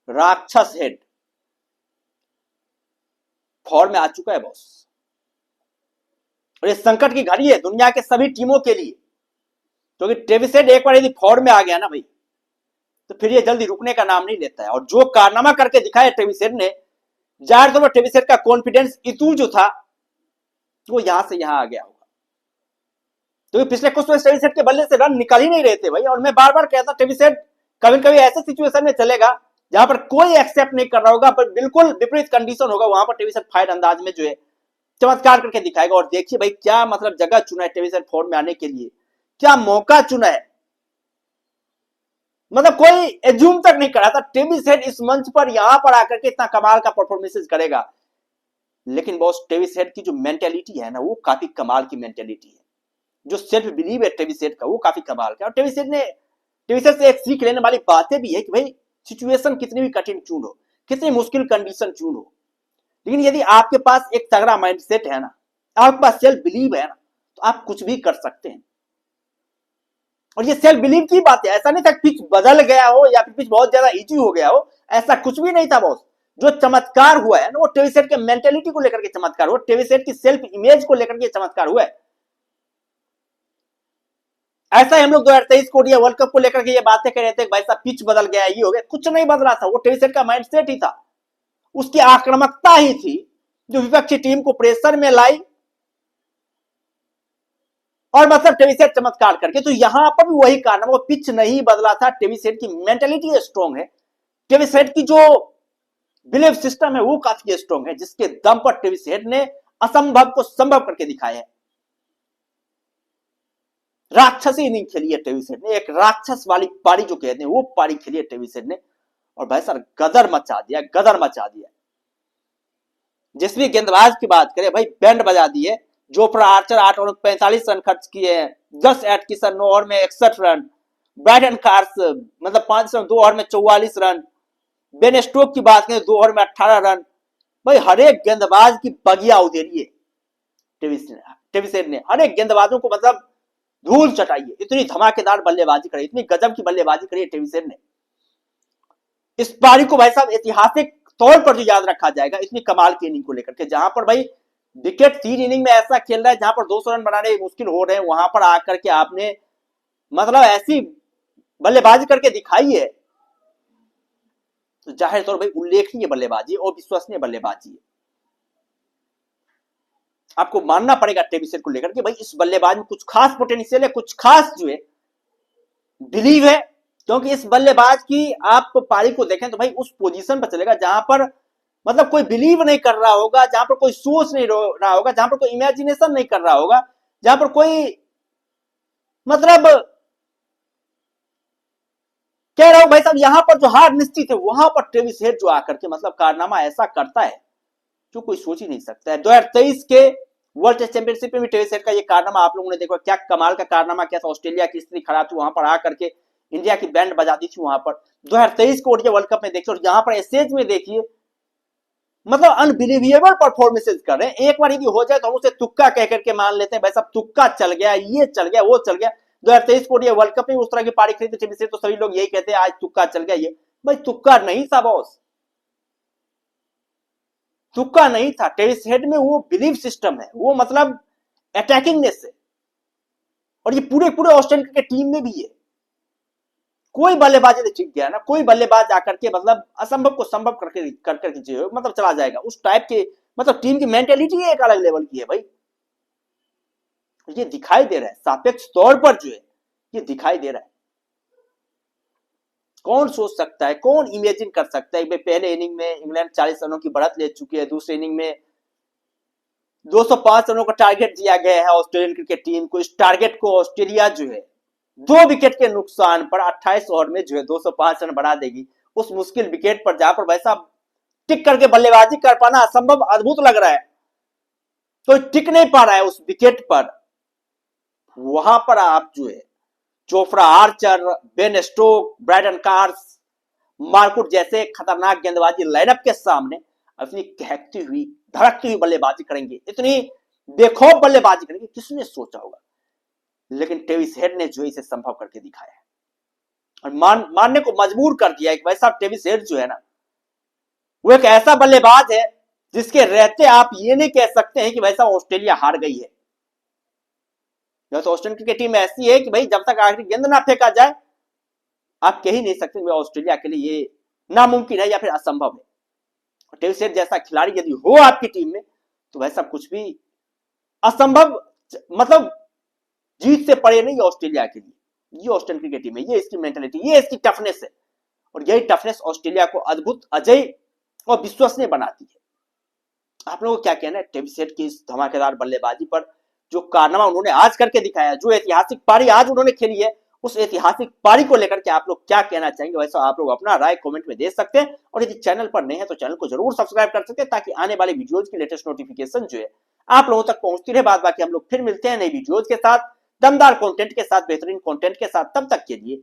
राक्षस head form में आ चुका है बॉस। और ये संकट की घड़ी है दुनिया के सभी टीमों के लिए, क्योंकि ट्रेविस हेड एक बार यदि फॉर्म में आ गया ना भाई, तो फिर ये जल्दी रुकने का नाम नहीं लेता है। और जो कारनामा करके दिखाया ट्रेविस हेड ने, जाहिर तौर पर ट्रेविस हेड का कॉन्फिडेंस इतू जो था वो यहां से यहां आ गया होगा। तो पिछले कुछ मैच ट्रेविस हेड के बल्ले से रन निकल ही नहीं रहे थे भाई। और मैं बार बार कहता ट्रेविस हेड कभी कभी ऐसे सिचुएशन में चलेगा जहां पर कोई एक्सेप्ट नहीं कर रहा होगा, पर बिल्कुल विपरीत कंडीशन होगा, वहां पर ट्रेविस हेड फाइट अंदाज में जो है चमत्कार करके दिखाएगा। और देखिए भाई क्या मतलब जगह चुना है ट्रेविस हेड फॉर्म में आने के लिए, क्या मौका चुना है, मतलब कोई एज्यूम तक नहीं करा था ट्रेविस हेड इस मंच पर यहां पर आकर के इतना कमाल का परफॉर्मेंस करेगा। लेकिन बॉस ट्रेविस हेड की जो मेंटेलिटी है ना, वो काफी कमाल की मेंटेलिटी है। जो सेल्फ बिलीव है ट्रेविस हेड का, वो काफी कमाल का। और ट्रेविस हेड से एक सीख लेने वाली बातें भी है कि भाई सिचुएशन कितनी भी कठिन चुन हो, कितनी मुश्किल कंडीशन चुन हो, लेकिन यदि आपके पास एक तगड़ा माइंडसेट है ना, आपके पास सेल्फ बिलीव है ना, तो आप कुछ भी कर सकते हैं। और ये सेल्फ बिलीव की बात है, ऐसा नहीं था पिच बदल गया हो या फिर पिच बहुत ज्यादा इजी हो गया हो, ऐसा कुछ भी नहीं था बॉस। जो चमत्कार हुआ है ना, वो ट्रेविस हेड के मेंटेलिटी को लेकर के चमत्कार हुआ, ट्रेविस हेड की सेल्फ इमेज को लेकर के चमत्कार हुआ है। ऐसा ही हम लोग 2023 कोरिया वर्ल्ड कप को लेकर के ये बातें कर रहे थे भाई साहब पिच बदल गया, ये हो गया, कुछ नहीं बदला था। वो ट्रेविस हेड का माइंडसेट ही था, उसकी आक्रामकता ही थी जो विपक्षी टीम को प्रेशर में लाई और मतलब ट्रेविस हेड चमत्कार करके। तो यहां पर भी वही कारण, वो पिच नहीं बदला था, ट्रेविस हेड की मेंटेलिटी स्ट्रांग है, ट्रेविस हेड की जो बिलीफ सिस्टम है वो काफी स्ट्रांग है, जिसके दम पर ट्रेविस हेड ने असंभव को संभव करके दिखाया है। राक्षसी इनिंग खेली है ट्रेविस हेड ने, एक राक्षस वाली पारी जो कहते हैं वो पारी खेली है ट्रेविस हेड ने। और भाई सर गदर मचा दिया, गदर मचा दिया। जिस भी गेंदबाज की बात करें भाई बैंड बजा दिए। जोफ्रा आर्चर 8 ओवर में 45 रन खर्च किए हैं, 10 एटकिंसन 9 ओवर में 61 रन, ब्रायडन कार्स मतलब 5 रन 2 ओवर में 44 रन, बेन स्टोक की बात करें 2 ओवर में 18 रन। भाई हर एक गेंदबाज की बगिया उधेरी है ट्रेविस हेड ने, हर एक गेंदबाजों को मतलब धूल चटाइए, इतनी धमाकेदार बल्लेबाजी करी, इतनी गजब की बल्लेबाजी करी ट्रेविस हेड ने। इस पारी को भाई साहब ऐतिहासिक तौर पर जो याद रखा जाएगा इतनी कमाल की इनिंग को लेकर के, जहां पर भाई विकेट 3 इनिंग में ऐसा खेल रहा है जहां पर 200 रन बनाने मुश्किल हो रहे हैं, वहां पर आकर के आपने मतलब ऐसी बल्लेबाजी करके दिखाई है, तो जाहिर तौर भाई उल्लेखनीय बल्लेबाजी और विश्वसनीय बल्लेबाजी है। आपको मानना पड़ेगा ट्रेविस हेड को लेकर के भाई इस बल्लेबाज में कुछ खास पोटेंशियल है, कुछ खास जो है बिलीव है। क्योंकि इस बल्लेबाज की आप पारी को देखें तो भाई उस पोजीशन पर चलेगा जहां पर मतलब कोई बिलीव नहीं कर रहा होगा, जहां पर कोई सोच नहीं रहा होगा, जहां पर कोई इमेजिनेशन नहीं कर रहा होगा, जहां पर कोई मतलब कह रहा हूं भाई साहब यहां पर जो हार निश्चित है, वहां पर ट्रेविस हेड जो आकर के मतलब कारनामा ऐसा करता है जो कोई सोच ही नहीं सकता है। 2023 के वर्ल्ड टेस्ट चैंपियनशिप में भी ट्रेविस हेड का ये कारनामा आप लोगों ने देखा, क्या कमाल का कारनामा क्या था। ऑस्ट्रेलिया की स्थिति खराब थी, वहां पर आकर के इंडिया की बैंड बजा दी थी। वहां पर 2023 को ओडीआई वर्ल्ड कप में देखिए और यहां पर एसेज में देखिए, मतलब अनबिलीवेबल परफॉर्मेंसेज कर रहे हैं। एक बार यदि हो जाए तो हम उसे तुक्का कह करके मान लेते हैं, भाई साहब तुक्का चल गया, ये चल गया, वो चल गया। 2023 को ओडीआई वर्ल्ड कप में उस तरह की पारी खरीदी टीम से तो सभी लोग यही कहते हैं आज तुक्का चल गया। ये भाई तुक्का नहीं था बॉस, तुक्का नहीं था। ट्रेविस हेड में वो बिलीव सिस्टम है, वो मतलब अटैकिंगनेस है, और ये पूरे पूरे ऑस्ट्रेलिया के टीम में भी है। कोई बल्लेबाजी नहीं टिक गया ना, कोई बल्लेबाज आकर के मतलब असंभव को संभव करके मतलब चला जाएगा, उस टाइप के मतलब टीम की मेंटेलिटी एक अलग लेवल की है भाई। ये दिखाई दे रहा है सापेक्ष तौर पर जो है, ये दिखाई दे रहा है। कौन सोच सकता है, कौन इमेजिन कर सकता है। पहले इनिंग में इंग्लैंड 40 रनों की बढ़त ले चुकी है, दूसरे इनिंग में 205 रनों का टारगेट दिया गया है ऑस्ट्रेलियन क्रिकेट टीम को। इस टारगेट को ऑस्ट्रेलिया जो है 2 विकेट के नुकसान पर 28 ओवर में जो है 205 रन बना देगी उस मुश्किल विकेट पर, जहां पर वैसा टिक करके बल्लेबाजी कर पाना असंभव अद्भुत लग रहा है। तो टिक नहीं पा रहा है उस विकेट पर, वहां पर आप जो है Jofra Archer, Ben Stokes, Brydon Carse, मार्कुट जैसे खतरनाक गेंदबाजी लाइनअप के सामने अपनी कहती हुई धड़कती हुई बल्लेबाजी करेंगे, इतनी बेखौफ बल्लेबाजी करेंगे, किसने सोचा होगा। लेकिन ट्रेविस हेड ने जो इसे संभव करके दिखाया है और मानने को मजबूर कर दिया है कि भाई साहब ट्रेविस हेड जो है ना वो एक ऐसा बल्लेबाज है जिसके रहते आप ये नहीं कह सकते हैं कि भाई साहब ऑस्ट्रेलिया हार गई है। तो ऑस्ट्रेलियन क्रिकेट टीम ऐसी है कि भाई जब तक आखिरी गेंद ना फेंका जाए आप कह ही नहीं सकते ऑस्ट्रेलिया के लिए ये नामुमकिन है या फिर असंभव है। टेविस हेड जैसा खिलाड़ी यदि हो आपकी टीम में तो वैसा कुछ भी असंभव, मतलब जीत से परे नहीं है ऑस्ट्रेलिया के लिए। ये ऑस्ट्रेलियन क्रिकेट टीम है, ये इसकी मेंटालिटी, ये इसकी टफनेस है और यही टफनेस ऑस्ट्रेलिया को अद्भुत, अजय और विश्वसनीय बनाती है। आप लोगों को क्या कहना है टेविस हेड की इस धमाकेदार बल्लेबाजी पर? जो कारनामा उन्होंने आज करके दिखाया, जो ऐतिहासिक पारी आज उन्होंने खेली है, उस ऐतिहासिक पारी को लेकर के आप लोग क्या कहना चाहेंगे? वैसा आप लोग अपना राय कमेंट में दे सकते हैं और यदि चैनल पर नए हैं तो चैनल को जरूर सब्सक्राइब कर सकते हैं ताकि आने वाली वीडियोज की लेटेस्ट नोटिफिकेशन जो है आप लोगों तक पहुंचती रहे। बाद बाकी हम लोग फिर मिलते हैं नई वीडियोज के साथ, दमदार कंटेंट के साथ, बेहतरीन कंटेंट के साथ। तब तक के लिए